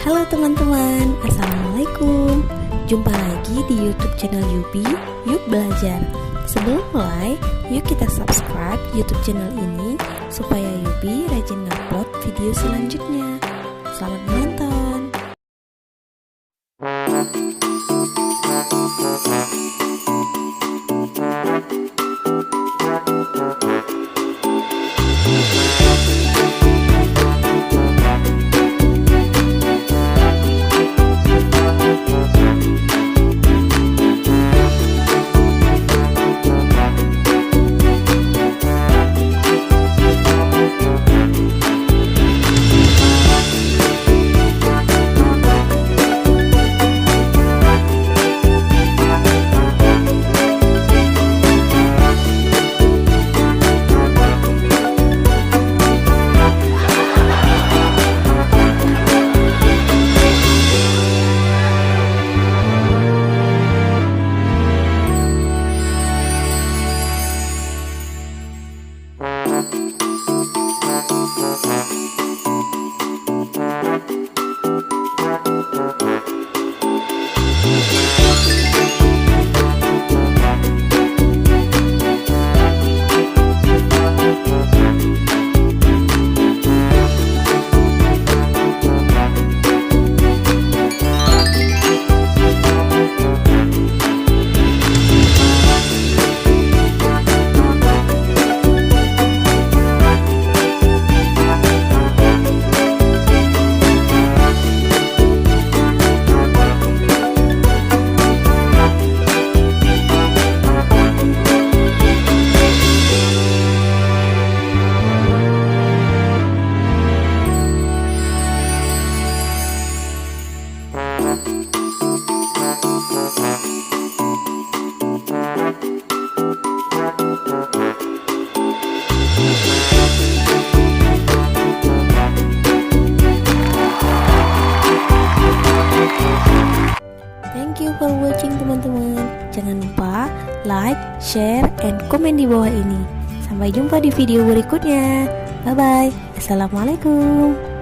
Halo teman-teman, Assalamualaikum. Jumpa lagi di YouTube channel Yubi, Yuk Belajar. Sebelum mulai, yuk kita subscribe YouTube channel ini supaya Yubi rajin upload video selanjutnya. Selamat menonton. Thank you for watching teman-teman. Jangan lupa like, share, and komen di bawah ini. Sampai jumpa di video berikutnya. Bye bye. Assalamualaikum.